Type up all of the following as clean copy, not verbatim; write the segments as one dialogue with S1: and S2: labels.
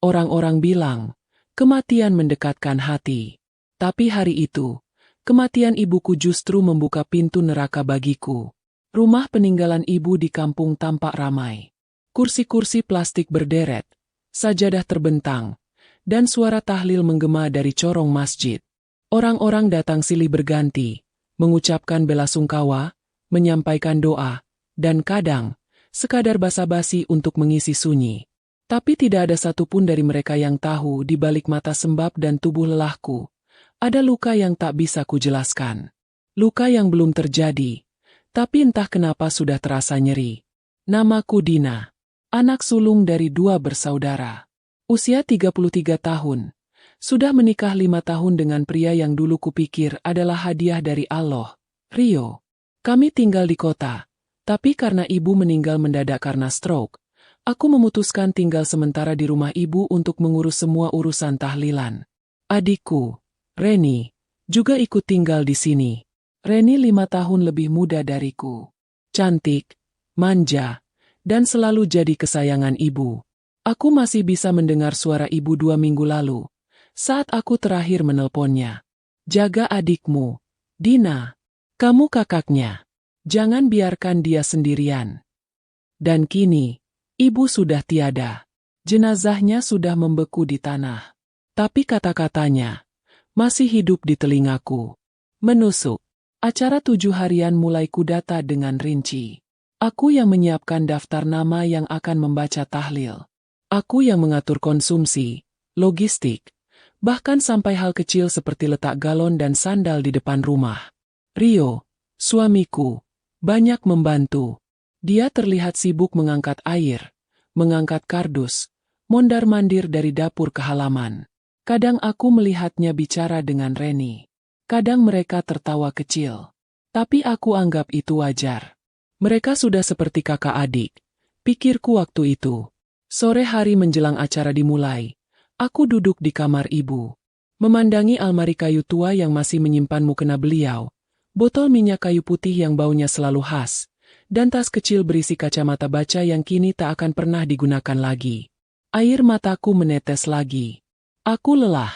S1: Orang-orang bilang, kematian mendekatkan hati. Tapi hari itu, kematian ibuku justru membuka pintu neraka bagiku. Rumah peninggalan ibu di kampung tampak ramai. Kursi-kursi plastik berderet, sajadah terbentang, dan suara tahlil menggema dari corong masjid. Orang-orang datang silih berganti, mengucapkan belasungkawa, menyampaikan doa, dan kadang, sekadar basa-basi untuk mengisi sunyi. Tapi tidak ada satupun dari mereka yang tahu di balik mata sembab dan tubuh lelahku. Ada luka yang tak bisa kujelaskan. Luka yang belum terjadi, tapi entah kenapa sudah terasa nyeri. Namaku Dina, anak sulung dari 2 bersaudara. Usia 33 tahun. Sudah menikah 5 tahun dengan pria yang dulu kupikir adalah hadiah dari Allah, Rio. Kami tinggal di kota, tapi karena ibu meninggal mendadak karena stroke, aku memutuskan tinggal sementara di rumah ibu untuk mengurus semua urusan tahlilan. Adikku, Reni, juga ikut tinggal di sini. Reni 5 tahun lebih muda dariku. Cantik, manja, dan selalu jadi kesayangan ibu. Aku masih bisa mendengar suara ibu 2 minggu lalu, saat aku terakhir menelponnya. Jaga adikmu, Dina. Kamu kakaknya. Jangan biarkan dia sendirian. Dan kini, ibu sudah tiada. Jenazahnya sudah membeku di tanah. Tapi kata-katanya masih hidup di telingaku. Menusuk. Acara 7 harian mulai kudata dengan rinci. Aku yang menyiapkan daftar nama yang akan membaca tahlil. Aku yang mengatur konsumsi, logistik, bahkan sampai hal kecil seperti letak galon dan sandal di depan rumah. Rio, suamiku, banyak membantu. Dia terlihat sibuk mengangkat air, mengangkat kardus, mondar-mandir dari dapur ke halaman. Kadang aku melihatnya bicara dengan Reni. Kadang mereka tertawa kecil. Tapi aku anggap itu wajar. Mereka sudah seperti kakak adik. Pikirku waktu itu. Sore hari menjelang acara dimulai, aku duduk di kamar ibu. Memandangi almari kayu tua yang masih menyimpan mukena beliau, botol minyak kayu putih yang baunya selalu khas, dan tas kecil berisi kacamata baca yang kini tak akan pernah digunakan lagi. Air mataku menetes lagi. Aku lelah.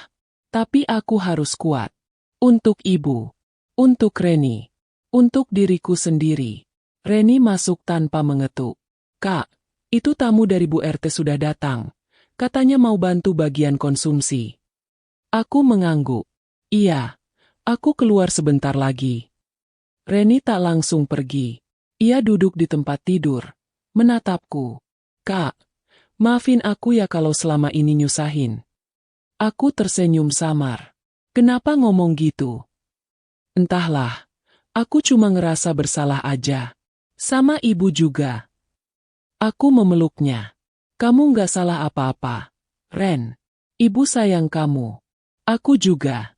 S1: Tapi aku harus kuat. Untuk ibu. Untuk Reni. Untuk diriku sendiri. Reni masuk tanpa mengetuk. Kak, itu tamu dari Bu RT sudah datang. Katanya mau bantu bagian konsumsi. Aku mengangguk. Iya, aku keluar sebentar lagi. Reni tak langsung pergi. Ia duduk di tempat tidur, menatapku. Kak, maafin aku ya kalau selama ini nyusahin. Aku tersenyum samar. Kenapa ngomong gitu? Entahlah, aku cuma ngerasa bersalah aja. Sama ibu juga. Aku memeluknya. Kamu nggak salah apa-apa, Ren. Ibu sayang kamu. Aku juga.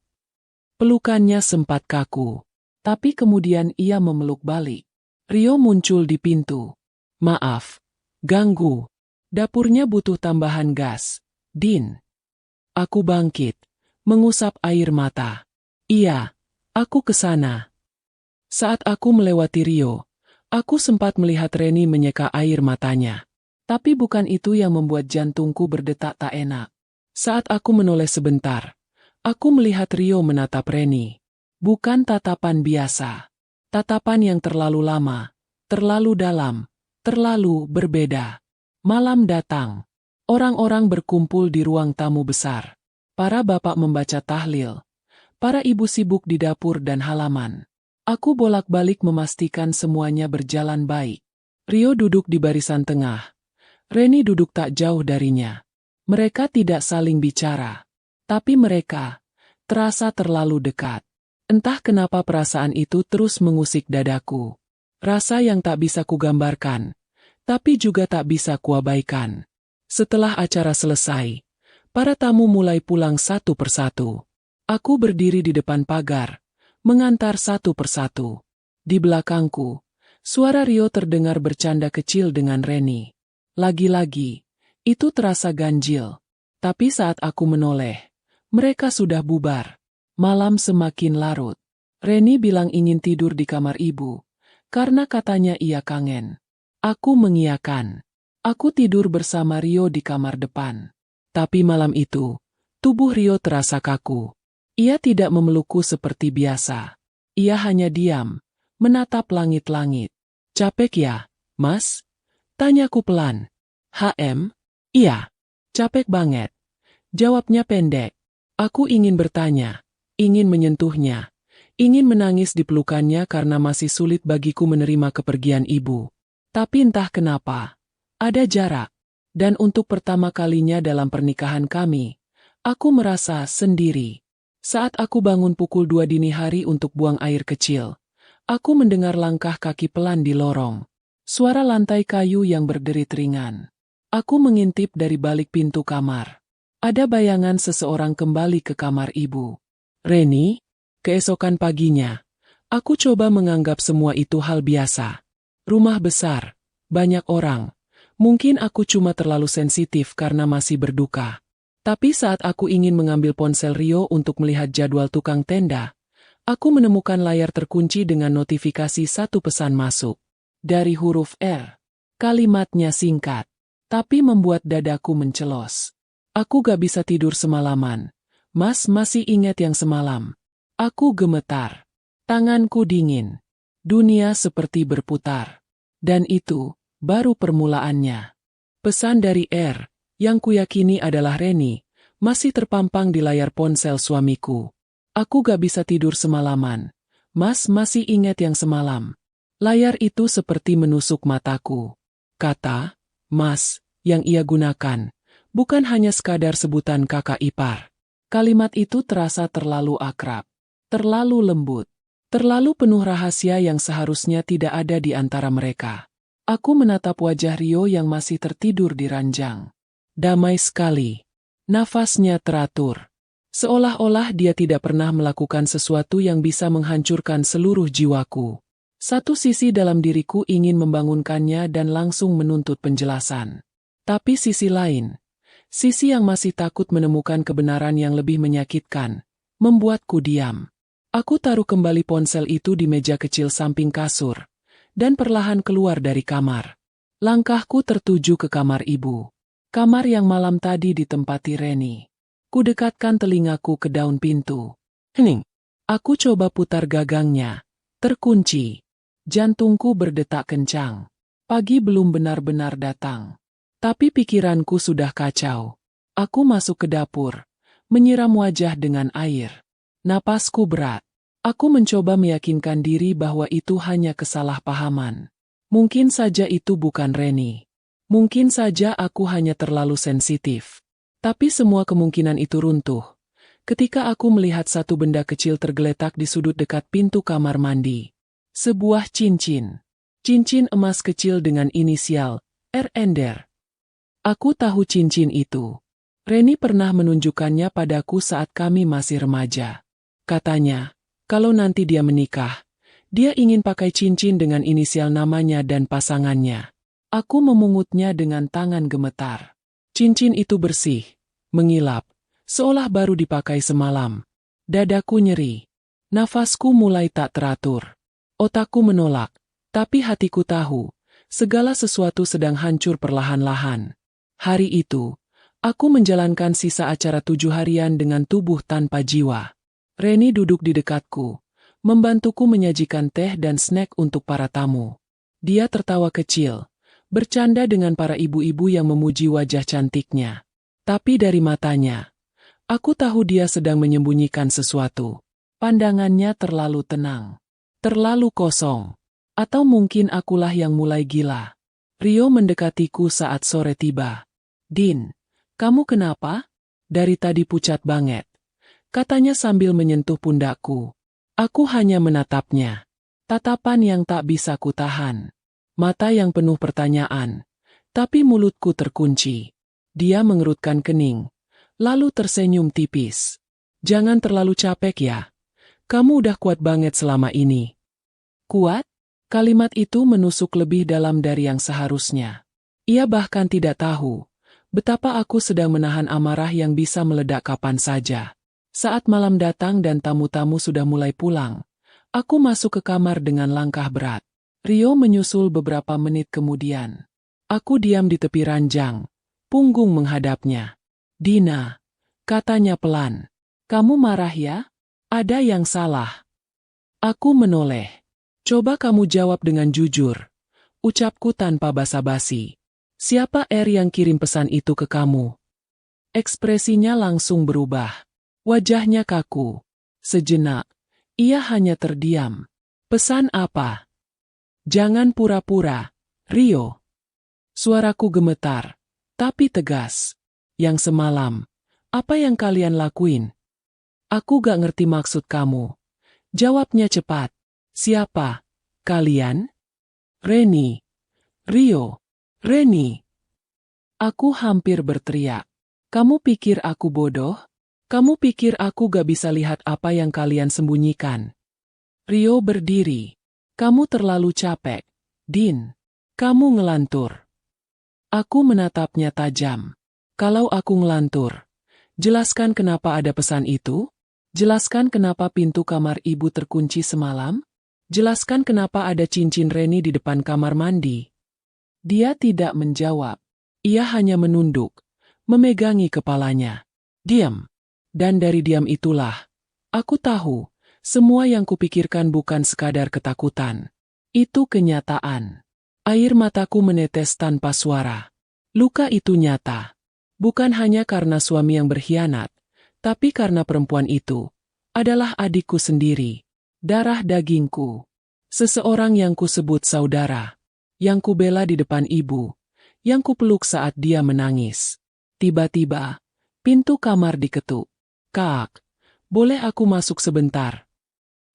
S1: Pelukannya sempat kaku. Tapi kemudian ia memeluk balik. Rio muncul di pintu. Maaf, ganggu. Dapurnya butuh tambahan gas. Din. Aku bangkit. Mengusap air mata. Iya, aku ke sana. Saat aku melewati Rio, aku sempat melihat Reni menyeka air matanya. Tapi bukan itu yang membuat jantungku berdetak tak enak. Saat aku menoleh sebentar, aku melihat Rio menatap Reni. Bukan tatapan biasa. Tatapan yang terlalu lama, terlalu dalam, terlalu berbeda. Malam datang. Orang-orang berkumpul di ruang tamu besar. Para bapak membaca tahlil. Para ibu sibuk di dapur dan halaman. Aku bolak-balik memastikan semuanya berjalan baik. Rio duduk di barisan tengah. Reni duduk tak jauh darinya. Mereka tidak saling bicara. Tapi mereka terasa terlalu dekat. Entah kenapa perasaan itu terus mengusik dadaku. Rasa yang tak bisa kugambarkan. Tapi juga tak bisa kuabaikan. Setelah acara selesai, para tamu mulai pulang satu persatu. Aku berdiri di depan pagar, mengantar satu persatu. Di belakangku, suara Rio terdengar bercanda kecil dengan Reni. Lagi-lagi, itu terasa ganjil. Tapi saat aku menoleh, mereka sudah bubar. Malam semakin larut. Reni bilang ingin tidur di kamar ibu, karena katanya ia kangen. Aku mengiyakan. Aku tidur bersama Rio di kamar depan. Tapi malam itu, tubuh Rio terasa kaku. Ia tidak memelukku seperti biasa. Ia hanya diam, menatap langit-langit. Capek ya, Mas? Tanyaku pelan. HM? Iya. Capek banget. Jawabnya pendek. Aku ingin bertanya, ingin menyentuhnya, ingin menangis di pelukannya karena masih sulit bagiku menerima kepergian ibu. Tapi entah kenapa, ada jarak. Dan untuk pertama kalinya dalam pernikahan kami, aku merasa sendiri. Saat aku bangun pukul 2 dini hari untuk buang air kecil, aku mendengar langkah kaki pelan di lorong. Suara lantai kayu yang berderit ringan. Aku mengintip dari balik pintu kamar. Ada bayangan seseorang kembali ke kamar ibu. Reni? Keesokan paginya, aku coba menganggap semua itu hal biasa. Rumah besar, banyak orang. Mungkin aku cuma terlalu sensitif karena masih berduka. Tapi saat aku ingin mengambil ponsel Rio untuk melihat jadwal tukang tenda, aku menemukan layar terkunci dengan notifikasi satu pesan masuk. Dari huruf R. Kalimatnya singkat, tapi membuat dadaku mencelos. Aku gak bisa tidur semalaman. Mas masih ingat yang semalam? Aku gemetar. Tanganku dingin. Dunia seperti berputar. Dan itu baru permulaannya. Pesan dari R, yang kuyakini adalah Reni, masih terpampang di layar ponsel suamiku. Aku gak bisa tidur semalaman. Mas masih ingat yang semalam? Layar itu seperti menusuk mataku. Kata, Mas, yang ia gunakan, bukan hanya sekadar sebutan kakak ipar. Kalimat itu terasa terlalu akrab, terlalu lembut, terlalu penuh rahasia yang seharusnya tidak ada di antara mereka. Aku menatap wajah Rio yang masih tertidur di ranjang. Damai sekali. Nafasnya teratur. Seolah-olah dia tidak pernah melakukan sesuatu yang bisa menghancurkan seluruh jiwaku. Satu sisi dalam diriku ingin membangunkannya dan langsung menuntut penjelasan. Tapi sisi lain, sisi yang masih takut menemukan kebenaran yang lebih menyakitkan, membuatku diam. Aku taruh kembali ponsel itu di meja kecil samping kasur, dan perlahan keluar dari kamar. Langkahku tertuju ke kamar ibu. Kamar yang malam tadi ditempati Reni. Kudekatkan telingaku ke daun pintu. Hening. Aku coba putar gagangnya. Terkunci. Jantungku berdetak kencang. Pagi belum benar-benar datang. Tapi pikiranku sudah kacau. Aku masuk ke dapur, menyiram wajah dengan air. Napasku berat. Aku mencoba meyakinkan diri bahwa itu hanya kesalahpahaman. Mungkin saja itu bukan Reni. Mungkin saja aku hanya terlalu sensitif. Tapi semua kemungkinan itu runtuh ketika aku melihat satu benda kecil tergeletak di sudut dekat pintu kamar mandi. Sebuah cincin. Cincin emas kecil dengan inisial R. Ender. Aku tahu cincin itu. Reni pernah menunjukkannya padaku saat kami masih remaja. Katanya, kalau nanti dia menikah, dia ingin pakai cincin dengan inisial namanya dan pasangannya. Aku memungutnya dengan tangan gemetar. Cincin itu bersih, mengilap, seolah baru dipakai semalam. Dadaku nyeri. Nafasku mulai tak teratur. Otakku menolak, tapi hatiku tahu, segala sesuatu sedang hancur perlahan-lahan. Hari itu, aku menjalankan sisa acara 7 harian dengan tubuh tanpa jiwa. Reni duduk di dekatku, membantuku menyajikan teh dan snack untuk para tamu. Dia tertawa kecil, bercanda dengan para ibu-ibu yang memuji wajah cantiknya. Tapi dari matanya, aku tahu dia sedang menyembunyikan sesuatu. Pandangannya terlalu tenang. Terlalu kosong. Atau mungkin akulah yang mulai gila. Rio mendekatiku saat sore tiba. Din, kamu kenapa? Dari tadi pucat banget. Katanya sambil menyentuh pundakku. Aku hanya menatapnya. Tatapan yang tak bisa kutahan. Mata yang penuh pertanyaan. Tapi mulutku terkunci. Dia mengerutkan kening. Lalu tersenyum tipis. Jangan terlalu capek ya. Kamu udah kuat banget selama ini. Kuat? Kalimat itu menusuk lebih dalam dari yang seharusnya. Ia bahkan tidak tahu betapa aku sedang menahan amarah yang bisa meledak kapan saja. Saat malam datang dan tamu-tamu sudah mulai pulang, aku masuk ke kamar dengan langkah berat. Rio menyusul beberapa menit kemudian. Aku diam di tepi ranjang, punggung menghadapnya. Dina, katanya pelan. Kamu marah ya? Ada yang salah. Aku menoleh. Coba kamu jawab dengan jujur. Ucapku tanpa basa-basi. Siapa yang kirim pesan itu ke kamu? Ekspresinya langsung berubah. Wajahnya kaku. Sejenak, ia hanya terdiam. Pesan apa? Jangan pura-pura, Rio. Suaraku gemetar, tapi tegas. Yang semalam, apa yang kalian lakuin? Aku gak ngerti maksud kamu. Jawabnya cepat. Siapa? Kalian? Reni. Rio. Reni. Aku hampir berteriak. Kamu pikir aku bodoh? Kamu pikir aku gak bisa lihat apa yang kalian sembunyikan? Rio berdiri. Kamu terlalu capek, Din. Kamu ngelantur. Aku menatapnya tajam. Kalau aku ngelantur, jelaskan kenapa ada pesan itu? Jelaskan kenapa pintu kamar ibu terkunci semalam? Jelaskan kenapa ada cincin Reni di depan kamar mandi? Dia tidak menjawab. Ia hanya menunduk, memegangi kepalanya. Diam. Dan dari diam itulah, aku tahu, semua yang kupikirkan bukan sekadar ketakutan. Itu kenyataan. Air mataku menetes tanpa suara. Luka itu nyata. Bukan hanya karena suami yang berkhianat, tapi karena perempuan itu adalah adikku sendiri. Darah dagingku. Seseorang yang kusebut saudara. Yang kubela di depan ibu. Yang kupeluk saat dia menangis. Tiba-tiba, pintu kamar diketuk. Kak, boleh aku masuk sebentar?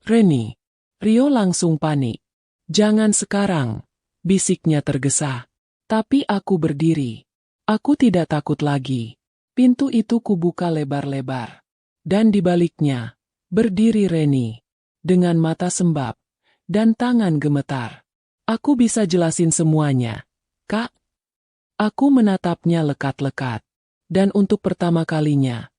S1: Reni. Rio langsung panik. Jangan sekarang, bisiknya tergesa. Tapi aku berdiri. Aku tidak takut lagi. Pintu itu kubuka lebar-lebar. Dan di baliknya, berdiri Reni. Dengan mata sembab. Dan tangan gemetar. Aku bisa jelasin semuanya. Kak. Aku menatapnya lekat-lekat. Dan untuk pertama kalinya,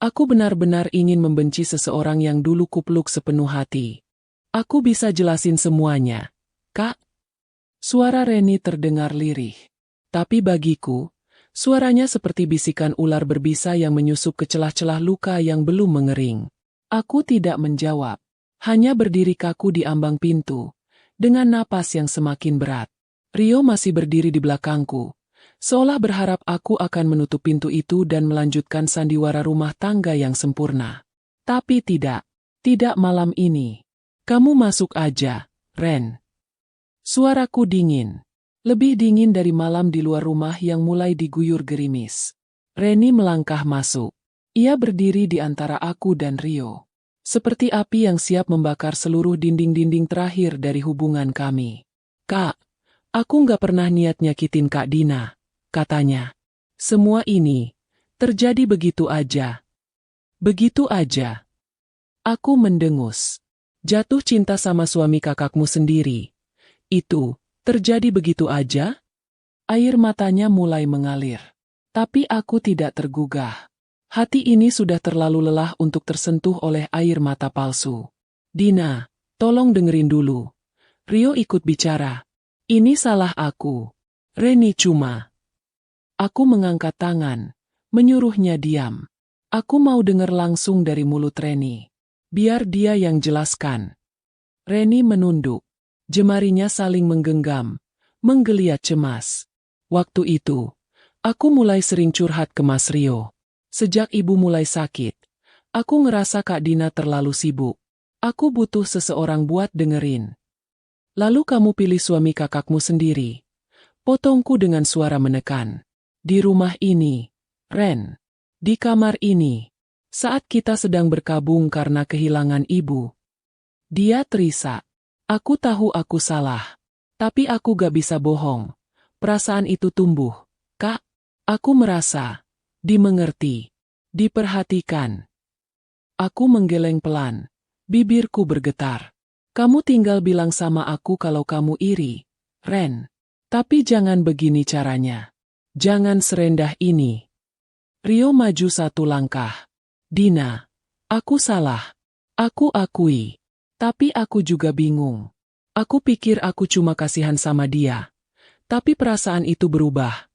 S1: aku benar-benar ingin membenci seseorang yang dulu kupeluk sepenuh hati. Aku bisa jelasin semuanya. Kak. Suara Reni terdengar lirih. Tapi bagiku, suaranya seperti bisikan ular berbisa yang menyusup ke celah-celah luka yang belum mengering. Aku tidak menjawab. Hanya berdiri kaku di ambang pintu. Dengan napas yang semakin berat. Rio masih berdiri di belakangku. Seolah berharap aku akan menutup pintu itu dan melanjutkan sandiwara rumah tangga yang sempurna. Tapi tidak. Tidak malam ini. Kamu masuk aja, Ren. Suaraku dingin. Lebih dingin dari malam di luar rumah yang mulai diguyur gerimis. Reni melangkah masuk. Ia berdiri di antara aku dan Rio. Seperti api yang siap membakar seluruh dinding-dinding terakhir dari hubungan kami. Kak, aku nggak pernah niat nyakitin Kak Dina. Katanya. Semua ini terjadi begitu aja. Begitu aja. Aku mendengus. Jatuh cinta sama suami kakakmu sendiri. Itu terjadi begitu aja? Air matanya mulai mengalir. Tapi aku tidak tergugah. Hati ini sudah terlalu lelah untuk tersentuh oleh air mata palsu. Dina, tolong dengerin dulu. Rio ikut bicara. Ini salah aku. Reni cuma. Aku mengangkat tangan, menyuruhnya diam. Aku mau dengar langsung dari mulut Reni. Biar dia yang jelaskan. Reni menunduk. Jemarinya saling menggenggam, menggeliat cemas. Waktu itu, aku mulai sering curhat ke Mas Rio. Sejak ibu mulai sakit, aku ngerasa Kak Dina terlalu sibuk. Aku butuh seseorang buat dengerin. Lalu kamu pilih suami kakakmu sendiri. Potongku dengan suara menekan. Di rumah ini, Ren. Di kamar ini. Saat kita sedang berkabung karena kehilangan ibu. Dia terisak. Aku tahu aku salah. Tapi aku gak bisa bohong. Perasaan itu tumbuh. Kak, aku merasa dimengerti, diperhatikan. Aku menggeleng pelan. Bibirku bergetar. Kamu tinggal bilang sama aku kalau kamu iri, Ren. Tapi jangan begini caranya. Jangan serendah ini. Rio maju satu langkah. Dina, aku salah. Aku akui. Tapi aku juga bingung. Aku pikir aku cuma kasihan sama dia. Tapi perasaan itu berubah.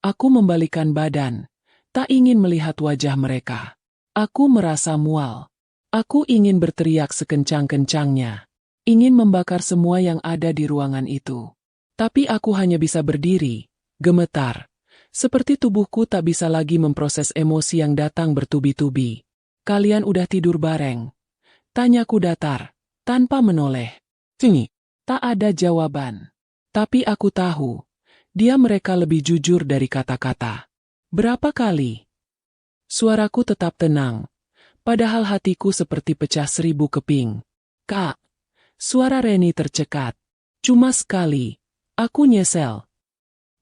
S1: Aku membalikkan badan. Tak ingin melihat wajah mereka. Aku merasa mual. Aku ingin berteriak sekencang-kencangnya. Ingin membakar semua yang ada di ruangan itu. Tapi aku hanya bisa berdiri, gemetar. Seperti tubuhku tak bisa lagi memproses emosi yang datang bertubi-tubi. Kalian udah tidur bareng? Tanyaku datar, tanpa menoleh. Sini. Tak ada jawaban. Tapi aku tahu, mereka lebih jujur dari kata-kata. Berapa kali? Suaraku tetap tenang, padahal hatiku seperti pecah 1000 keping. Kak, suara Reni tercekat. Cuma sekali, aku nyesel.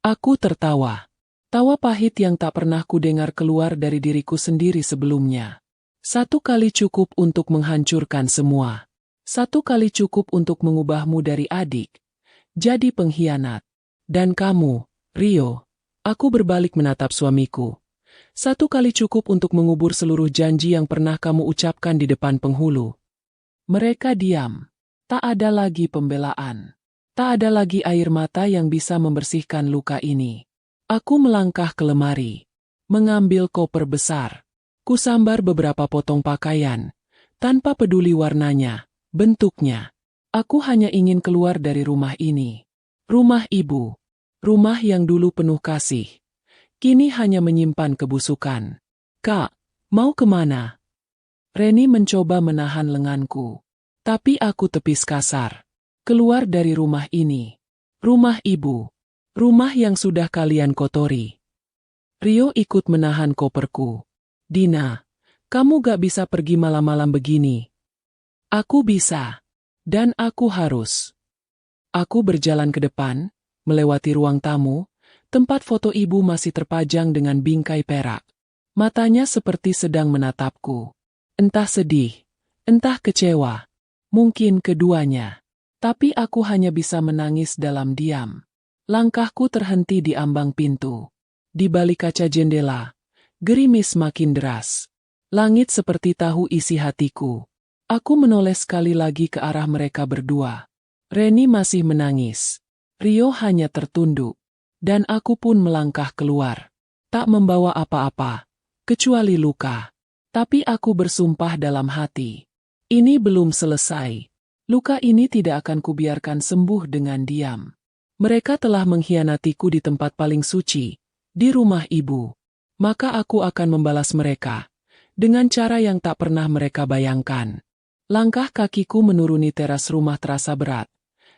S1: Aku tertawa. Tawa pahit yang tak pernah kudengar keluar dari diriku sendiri sebelumnya. 1 kali cukup untuk menghancurkan semua. 1 kali cukup untuk mengubahmu dari adik jadi pengkhianat. Dan kamu, Rio, aku berbalik menatap suamiku. 1 kali cukup untuk mengubur seluruh janji yang pernah kamu ucapkan di depan penghulu. Mereka diam. Tak ada lagi pembelaan. Tak ada lagi air mata yang bisa membersihkan luka ini. Aku melangkah ke lemari, mengambil koper besar. Kusambar beberapa potong pakaian, tanpa peduli warnanya, bentuknya. Aku hanya ingin keluar dari rumah ini. Rumah ibu. Rumah yang dulu penuh kasih. Kini hanya menyimpan kebusukan. Kak, mau kemana? Reni mencoba menahan lenganku. Tapi aku tepis kasar. Keluar dari rumah ini. Rumah ibu. Rumah yang sudah kalian kotori. Rio ikut menahan koperku. Dina, kamu gak bisa pergi malam-malam begini. Aku bisa. Dan aku harus. Aku berjalan ke depan, melewati ruang tamu, tempat foto ibu masih terpajang dengan bingkai perak. Matanya seperti sedang menatapku. Entah sedih, entah kecewa, mungkin keduanya. Tapi aku hanya bisa menangis dalam diam. Langkahku terhenti di ambang pintu. Di balik kaca jendela, gerimis makin deras. Langit seperti tahu isi hatiku. Aku menoleh sekali lagi ke arah mereka berdua. Reni masih menangis. Rio hanya tertunduk. Dan aku pun melangkah keluar. Tak membawa apa-apa, kecuali luka. Tapi aku bersumpah dalam hati. Ini belum selesai. Luka ini tidak akan kubiarkan sembuh dengan diam. Mereka telah mengkhianatiku di tempat paling suci, di rumah ibu. Maka aku akan membalas mereka. Dengan cara yang tak pernah mereka bayangkan. Langkah kakiku menuruni teras rumah terasa berat.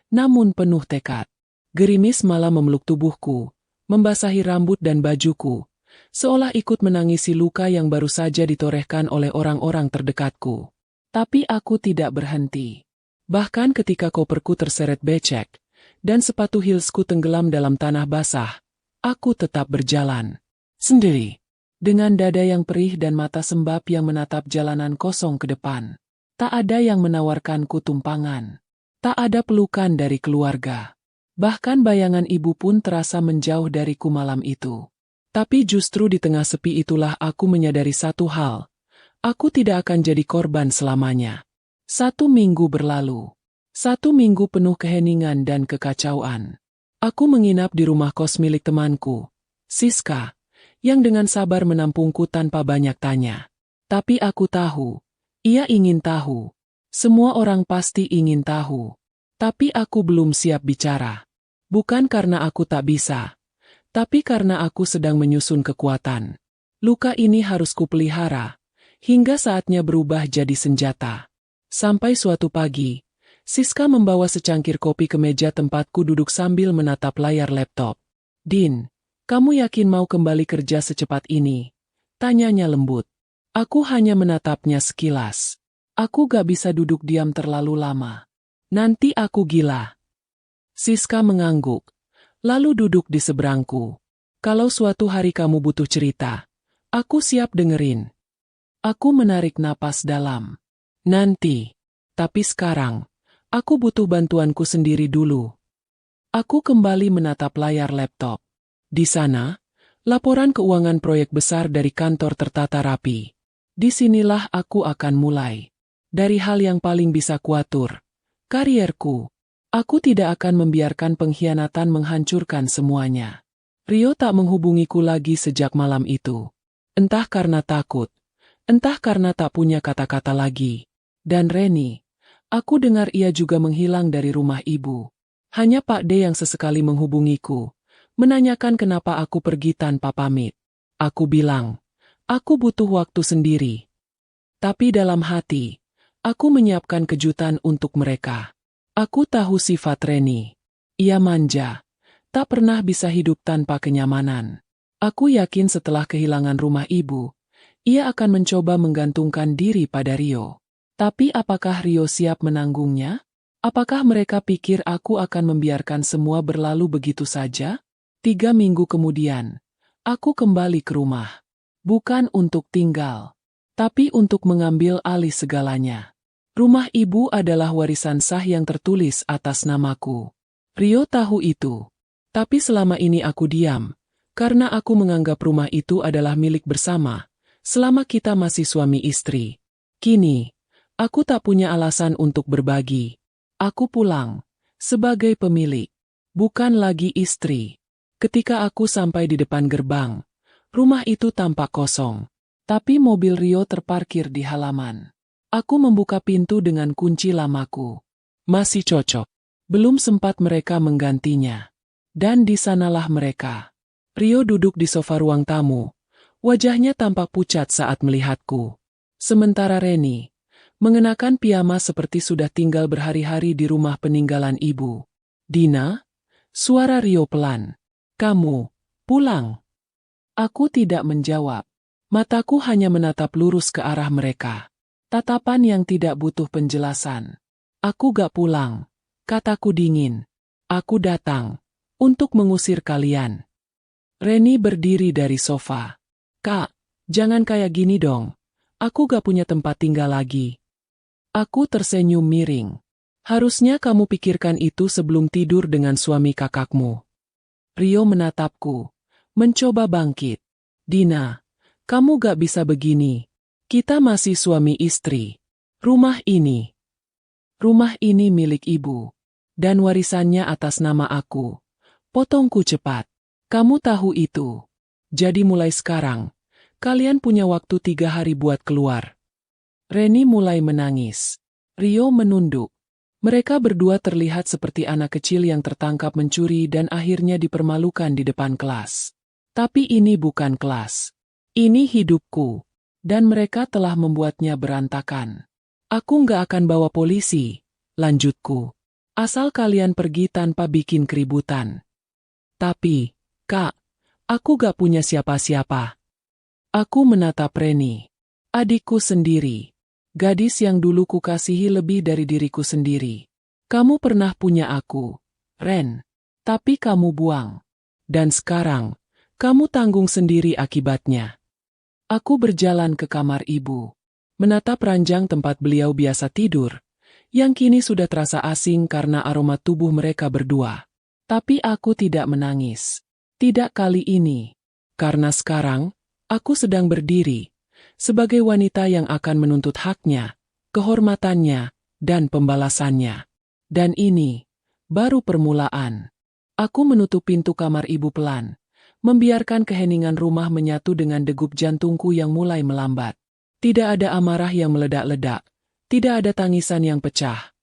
S1: Namun penuh tekad. Gerimis malah memeluk tubuhku, membasahi rambut dan bajuku, seolah ikut menangisi luka yang baru saja ditorehkan oleh orang-orang terdekatku. Tapi aku tidak berhenti. Bahkan ketika koperku terseret becek, dan sepatu heelsku tenggelam dalam tanah basah, aku tetap berjalan. Sendiri. Dengan dada yang perih dan mata sembab yang menatap jalanan kosong ke depan. Tak ada yang menawarkanku tumpangan. Tak ada pelukan dari keluarga. Bahkan bayangan ibu pun terasa menjauh dariku malam itu. Tapi justru di tengah sepi itulah aku menyadari satu hal. Aku tidak akan jadi korban selamanya. 1 minggu berlalu. 1 minggu penuh keheningan dan kekacauan. Aku menginap di rumah kos milik temanku, Siska, yang dengan sabar menampungku tanpa banyak tanya. Tapi aku tahu. Ia ingin tahu. Semua orang pasti ingin tahu. Tapi aku belum siap bicara. Bukan karena aku tak bisa. Tapi karena aku sedang menyusun kekuatan. Luka ini harus kupelihara. Hingga saatnya berubah jadi senjata. Sampai suatu pagi, Siska membawa secangkir kopi ke meja tempatku duduk sambil menatap layar laptop. Din, kamu yakin mau kembali kerja secepat ini? Tanyanya lembut. Aku hanya menatapnya sekilas. Aku gak bisa duduk diam terlalu lama. Nanti aku gila. Siska mengangguk, lalu duduk di seberangku. Kalau suatu hari kamu butuh cerita, aku siap dengerin. Aku menarik napas dalam. Nanti. Tapi sekarang, aku butuh bantuanku sendiri dulu. Aku kembali menatap layar laptop. Di sana, laporan keuangan proyek besar dari kantor tertata rapi. Disinilah aku akan mulai. Dari hal yang paling bisa kuatur. Karierku. Aku tidak akan membiarkan pengkhianatan menghancurkan semuanya. Rio tak menghubungiku lagi sejak malam itu. Entah karena takut, entah karena tak punya kata-kata lagi. Dan Reni, aku dengar ia juga menghilang dari rumah ibu. Hanya Pak D yang sesekali menghubungiku, menanyakan kenapa aku pergi tanpa pamit. Aku bilang, aku butuh waktu sendiri. Tapi dalam hati, aku menyiapkan kejutan untuk mereka. Aku tahu sifat Reni. Ia manja, tak pernah bisa hidup tanpa kenyamanan. Aku yakin setelah kehilangan rumah ibu, ia akan mencoba menggantungkan diri pada Rio. Tapi apakah Rio siap menanggungnya? Apakah mereka pikir aku akan membiarkan semua berlalu begitu saja? 3 minggu kemudian, aku kembali ke rumah. Bukan untuk tinggal, tapi untuk mengambil alih segalanya. Rumah ibu adalah warisan sah yang tertulis atas namaku. Rio tahu itu. Tapi selama ini aku diam, karena aku menganggap rumah itu adalah milik bersama, selama kita masih suami istri. Kini, aku tak punya alasan untuk berbagi. Aku pulang, sebagai pemilik, bukan lagi istri. Ketika aku sampai di depan gerbang, rumah itu tampak kosong. Tapi mobil Rio terparkir di halaman. Aku membuka pintu dengan kunci lamaku. Masih cocok. Belum sempat mereka menggantinya. Dan di sanalah mereka. Rio duduk di sofa ruang tamu. Wajahnya tampak pucat saat melihatku. Sementara Reni mengenakan piyama seperti sudah tinggal berhari-hari di rumah peninggalan ibu. Dina? Suara Rio pelan. Kamu pulang? Aku tidak menjawab. Mataku hanya menatap lurus ke arah mereka. Tatapan yang tidak butuh penjelasan. Aku gak pulang, kataku dingin. Aku datang untuk mengusir kalian. Reni berdiri dari sofa. Kak, jangan kayak gini dong. Aku gak punya tempat tinggal lagi. Aku tersenyum miring. Harusnya kamu pikirkan itu sebelum tidur dengan suami kakakmu. Rio menatapku, mencoba bangkit. Dina, kamu gak bisa begini. Kita masih suami istri. Rumah ini milik ibu. Dan warisannya atas nama aku. Potongku cepat. Kamu tahu itu. Jadi mulai sekarang, kalian punya waktu 3 hari buat keluar. Reni mulai menangis. Rio menunduk. Mereka berdua terlihat seperti anak kecil yang tertangkap mencuri dan akhirnya dipermalukan di depan kelas. Tapi ini bukan kelas. Ini hidupku. Dan mereka telah membuatnya berantakan. Aku nggak akan bawa polisi, lanjutku. Asal kalian pergi tanpa bikin keributan. Tapi, Kak, aku gak punya siapa-siapa. Aku menatap Reni. Adikku sendiri. Gadis yang dulu kukasihi lebih dari diriku sendiri. Kamu pernah punya aku, Ren. Tapi kamu buang. Dan sekarang, kamu tanggung sendiri akibatnya. Aku berjalan ke kamar ibu. Menatap ranjang tempat beliau biasa tidur, yang kini sudah terasa asing karena aroma tubuh mereka berdua. Tapi aku tidak menangis. Tidak kali ini. Karena sekarang, aku sedang berdiri sebagai wanita yang akan menuntut haknya, kehormatannya, dan pembalasannya. Dan ini baru permulaan. Aku menutup pintu kamar ibu pelan, membiarkan keheningan rumah menyatu dengan degup jantungku yang mulai melambat. Tidak ada amarah yang meledak-ledak, tidak ada tangisan yang pecah,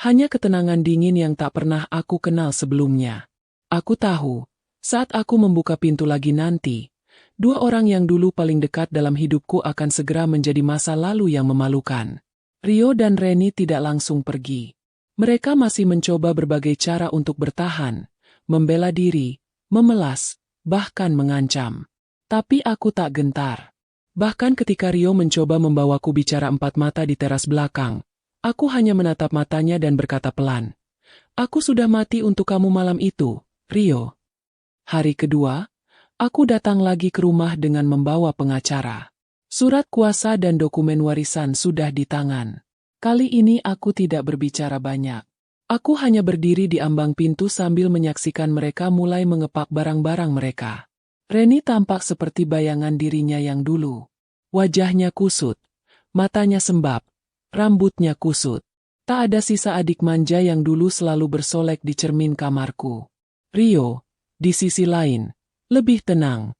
S1: hanya ketenangan dingin yang tak pernah aku kenal sebelumnya. Aku tahu, saat aku membuka pintu lagi nanti, 2 orang yang dulu paling dekat dalam hidupku akan segera menjadi masa lalu yang memalukan. Rio dan Reni tidak langsung pergi. Mereka masih mencoba berbagai cara untuk bertahan, membela diri, memelas, bahkan mengancam. Tapi aku tak gentar. Bahkan ketika Rio mencoba membawaku bicara 4 mata di teras belakang, aku hanya menatap matanya dan berkata pelan, "Aku sudah mati untuk kamu malam itu, Rio." Hari kedua, aku datang lagi ke rumah dengan membawa pengacara. Surat kuasa dan dokumen warisan sudah di tangan. Kali ini aku tidak berbicara banyak. Aku hanya berdiri di ambang pintu sambil menyaksikan mereka mulai mengepak barang-barang mereka. Reni tampak seperti bayangan dirinya yang dulu. Wajahnya kusut, matanya sembab, rambutnya kusut. Tak ada sisa adik manja yang dulu selalu bersolek di cermin kamarku. Rio, di sisi lain, lebih tenang.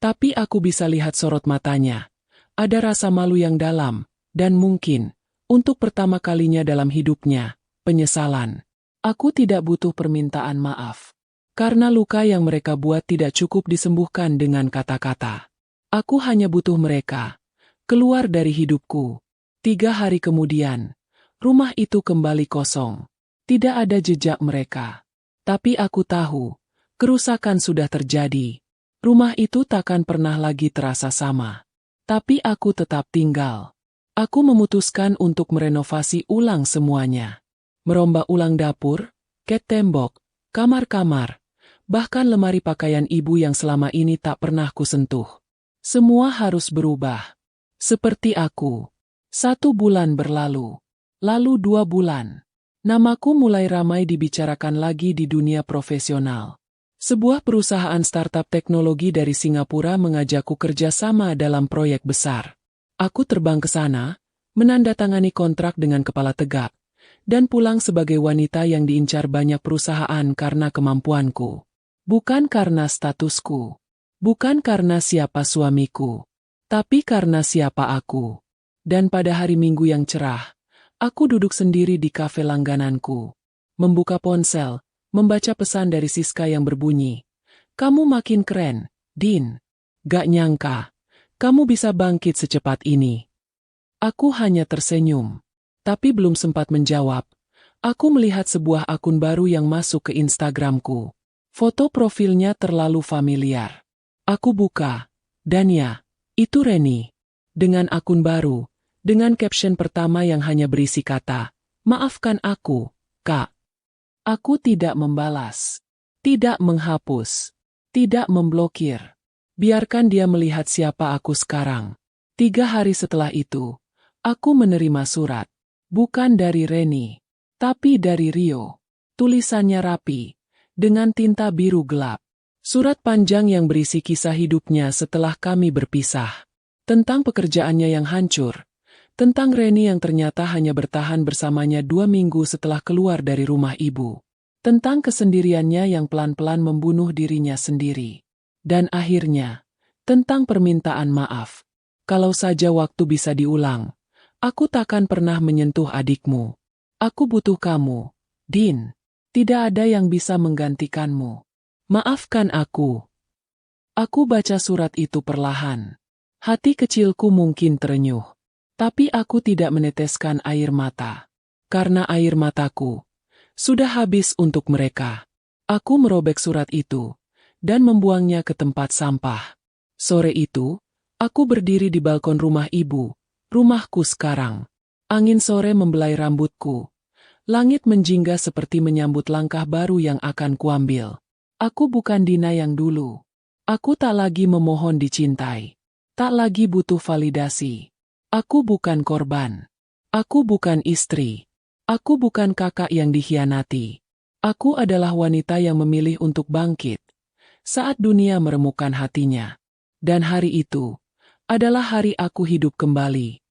S1: Tapi aku bisa lihat sorot matanya. Ada rasa malu yang dalam, dan mungkin, untuk pertama kalinya dalam hidupnya, penyesalan. Aku tidak butuh permintaan maaf. Karena luka yang mereka buat tidak cukup disembuhkan dengan kata-kata. Aku hanya butuh mereka keluar dari hidupku. 3 hari kemudian, rumah itu kembali kosong. Tidak ada jejak mereka. Tapi aku tahu, kerusakan sudah terjadi. Rumah itu takkan pernah lagi terasa sama. Tapi aku tetap tinggal. Aku memutuskan untuk merenovasi ulang semuanya. Merombak ulang dapur, cat tembok, kamar-kamar, bahkan lemari pakaian ibu yang selama ini tak pernah kusentuh. Semua harus berubah. Seperti aku. 1 bulan berlalu. Lalu 2 bulan. Namaku mulai ramai dibicarakan lagi di dunia profesional. Sebuah perusahaan startup teknologi dari Singapura mengajakku kerjasama dalam proyek besar. Aku terbang ke sana, menandatangani kontrak dengan kepala tegak, dan pulang sebagai wanita yang diincar banyak perusahaan karena kemampuanku. Bukan karena statusku. Bukan karena siapa suamiku. Tapi karena siapa aku. Dan pada hari Minggu yang cerah, aku duduk sendiri di kafe langgananku. Membuka ponsel, membaca pesan dari Siska yang berbunyi, "Kamu makin keren, Din. Gak nyangka, kamu bisa bangkit secepat ini." Aku hanya tersenyum. Tapi belum sempat menjawab. Aku melihat sebuah akun baru yang masuk ke Instagramku. Foto profilnya terlalu familiar. Aku buka, dan ya, itu Reni. Dengan akun baru, dengan caption pertama yang hanya berisi kata, "Maafkan aku, Kak." Aku tidak membalas, tidak menghapus, tidak memblokir. Biarkan dia melihat siapa aku sekarang. 3 hari setelah itu, aku menerima surat. Bukan dari Reni, tapi dari Rio. Tulisannya rapi, dengan tinta biru gelap. Surat panjang yang berisi kisah hidupnya setelah kami berpisah. Tentang pekerjaannya yang hancur. Tentang Reni yang ternyata hanya bertahan bersamanya 2 minggu setelah keluar dari rumah ibu. Tentang kesendiriannya yang pelan-pelan membunuh dirinya sendiri. Dan akhirnya, tentang permintaan maaf. Kalau saja waktu bisa diulang, aku takkan pernah menyentuh adikmu. Aku butuh kamu, Din. Tidak ada yang bisa menggantikanmu. Maafkan aku. Aku baca surat itu perlahan. Hati kecilku mungkin terenyuh. Tapi aku tidak meneteskan air mata. Karena air mataku sudah habis untuk mereka. Aku merobek surat itu dan membuangnya ke tempat sampah. Sore itu, aku berdiri di balkon rumah ibu, rumahku sekarang. Angin sore membelai rambutku. Langit menjingga seperti menyambut langkah baru yang akan kuambil. Aku bukan Dina yang dulu. Aku tak lagi memohon dicintai. Tak lagi butuh validasi. Aku bukan korban. Aku bukan istri. Aku bukan kakak yang dikhianati. Aku adalah wanita yang memilih untuk bangkit saat dunia meremukkan hatinya. Dan hari itu adalah hari aku hidup kembali.